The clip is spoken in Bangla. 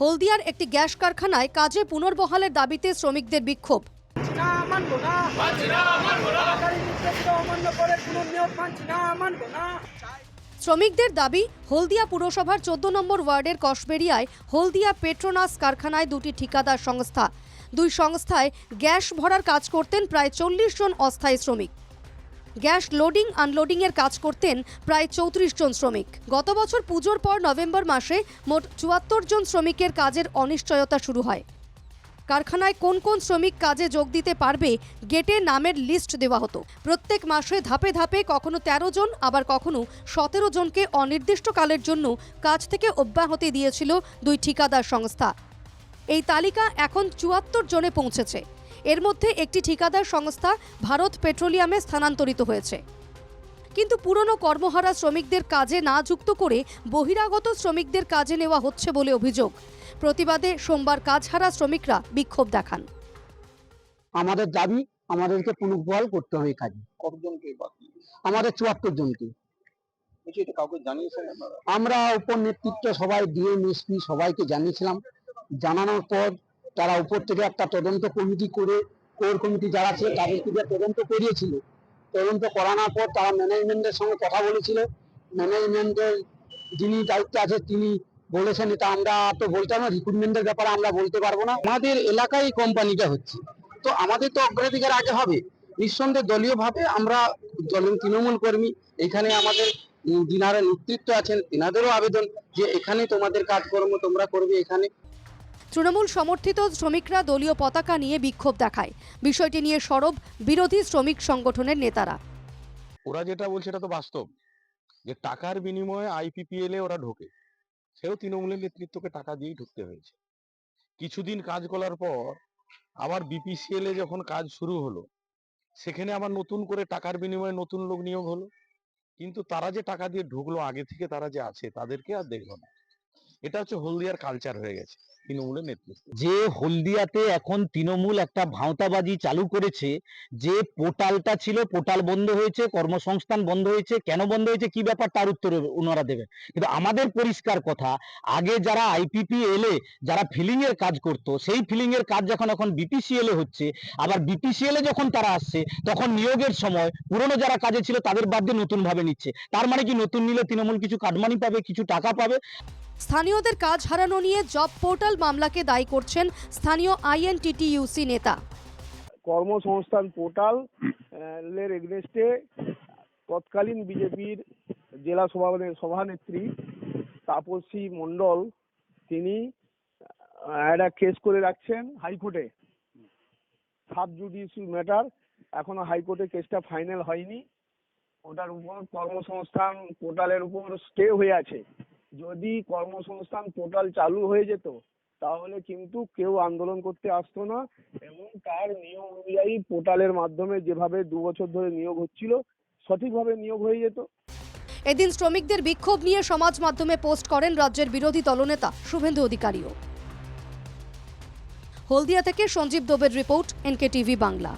হলদিয়ার একটি গ্যাস কারখানায় কাজে পুনর্বহালের দাবিতে শ্রমিকদের বিক্ষোভ। শ্রমিকদের দাবি, হলদিয়া পুরসভার 14 নম্বর ওয়ার্ডের কসবেরিয়ায় হলদিয়া পেট্রোনাস কারখানায় দুটি ঠিকাদার সংস্থা। দুই সংস্থায় গ্যাস ভরার কাজ করতেন প্রায় 40 জন অস্থায়ী শ্রমিক। গ্যাস লোডিং আনলোডিং এর কাজ করতেন প্রায় 34 জন শ্রমিক। গত বছর পুজোর পর নভেম্বর মাসে মোট 74 জন শ্রমিকের কাজের অনিশ্চয়তা শুরু হয়। কারখানায় কোন কোন শ্রমিক কাজে যোগ দিতে পারবে গেটে নামের লিস্ট দেওয়া হতো। প্রত্যেক মাসে ধাপে ধাপে কখনো 13 জন আবার কখনো 17 জনকে অনির্দিষ্টকালের জন্য কাজ থেকে অব্যাহতি দিয়েছিল দুই ঠিকাদার সংস্থা। এই তালিকা এখন 74 জনে পৌঁছেছে। এর মধ্যে একটি ঠিকাদার সংস্থা ভারত পেট্রোলিয়ামে স্থানান্তরিত হয়েছে। কিন্তু পুরনো কর্মহারা শ্রমিকদের কাজে না যুক্ত করে বহিরাগত শ্রমিকদের কাজে নেওয়া হচ্ছে বলে অভিযোগ। প্রতিবাদে সোমবার কাজহারা শ্রমিকরা বিক্ষোভ দেখান। আমাদের দাবি, আমাদেরকে পুনর্বহাল করতে হবে কাজে। কতজনকে বাকি? আমাদের 74 জনকে। এটা কাউকে জানিয়েছেন আপনারা? আমরা উপর নেতৃত্ব সবাই ডিএম এসপি সবাইকে জানিয়েছিলাম। জানানোর পর তারা উপর থেকে একটা তদন্ত কমিটি করে, কোর কমিটি যারা ছিল তাদেরকে দিয়ে তদন্ত করিয়েছিল। তদন্ত করানোর পর তারা ম্যানেজমেন্টের সঙ্গে কথা বলেছিল। ম্যানেজমেন্টের যিনি দায়িত্বে আছে তিনি বলেছেন এটা আমরা তো বলতে না, রিক্রুটমেন্টের ব্যাপারে আমরা বলতে পারবো না। আমাদের এলাকায় কোম্পানিটা হচ্ছে, তো আমাদের তো অগ্রাধিকার আগে হবে। নিঃসন্দেহে দলীয়ভাবে আমরা তৃণমূল কর্মী, এখানে আমাদের যিনারা নেতৃত্ব আছেন তিনাদেরও আবেদন যে এখানে তোমাদের কাজকর্ম তোমরা করবে। এখানে তৃণমূল সমর্থিত শ্রমিকরা দলীয় পতাকা নিয়ে বিক্ষোভ দেখায়। বিষয়টি নিয়ে সরব বিরোধী শ্রমিক সংগঠনের নেতারা। ওরা যেটা বলছে এটা তো বাস্তব, যে টাকার বিনিময়ে আইপিপিএল এ ওরা ঢোকে, সেও তৃণমূলের নেতৃত্বকে টাকা দিয়েই ঢুকতে হয়েছে। কিছুদিন কাজ করার পর আবার বিপিসিএল এ যখন কাজ শুরু হলো, সেখানে আবার নতুন করে টাকার বিনিময়ে নতুন লোক নিয়োগ হলো, কিন্তু তারা যে টাকা দিয়ে ঢুকলো আগে থেকে তারা যে আছে তাদেরকে আর দেখলো না। এটা হচ্ছে হলদিয়ার কালচার হয়ে গেছে তৃণমূলের নেতৃত্ব। যে হলদিয়াতে এখন তৃণমূল একটা ভাঁওতাবাজি চালু করেছে, যে পোর্টালটা ছিল পোর্টাল বন্ধ হয়েছে, কর্মসংস্থান বন্ধ হয়েছে, কেন বন্ধ হয়েছে কি ব্যাপার তার উত্তর ওনারা দেবেন। কিন্তু আমাদের পরিষ্কার কথা, আগে যারা আইপিপিএল এ যারা ফিলিং এর কাজ করত, সেই ফিলিং এর কাজ যখন এখন বিপিসিএল এ হচ্ছে, আবার বিপিসিএল এ যখন তারা আসছে তখন নিয়োগের সময় পুরনো যারা কাজে ছিল তাদের বাদ দিয়ে নতুন ভাবে নিচ্ছে। তার মানে কি নতুন নিলে তৃণমূল কিছু কাটমানি পাবে, কিছু টাকা পাবে। স্থানীয়দের কাজ হারানো নিয়ে জব পোর্টাল মামলাকে দায়ী করছেন স্থানীয় আইএনটিটিইউসি নেতা। কর্মসংস্থান পোর্টাল এর এগেইনস্টে তৎকালীন বিজেপির জেলা সভানেত্রী তাপসী মণ্ডল তিনি একটা কেস করে রাখছেন হাইকোর্টে। সাব জুডিশিয়াল ম্যাটার, এখনো হাইকোর্টে কেসটা ফাইনাল হয়নি। ওটার উপর কর্মসংস্থান পোর্টালের উপর স্টে হয়ে আছে। যদি কর্মসংস্থান পোর্টাল চালু হয়ে যেত তাহলে কিন্তু কেউ আন্দোলন করতে আসতো না, এবং তার নিয়ম অনুযায়ী পোর্টালের মাধ্যমে যেভাবে 2 বছর ধরে নিয়োগ হচ্ছিল সঠিকভাবে নিয়োগ হয়ে যেত। এদিন শ্রমিকদের বিক্ষোভ নিয়ে সমাজ মাধ্যমে পোস্ট করেন রাজ্যের বিরোধী দলনেতা শুভেন্দু অধিকারীও। হলদিয়া থেকে সঞ্জীব দোবের রিপোর্ট, এনকেটিভি বাংলা।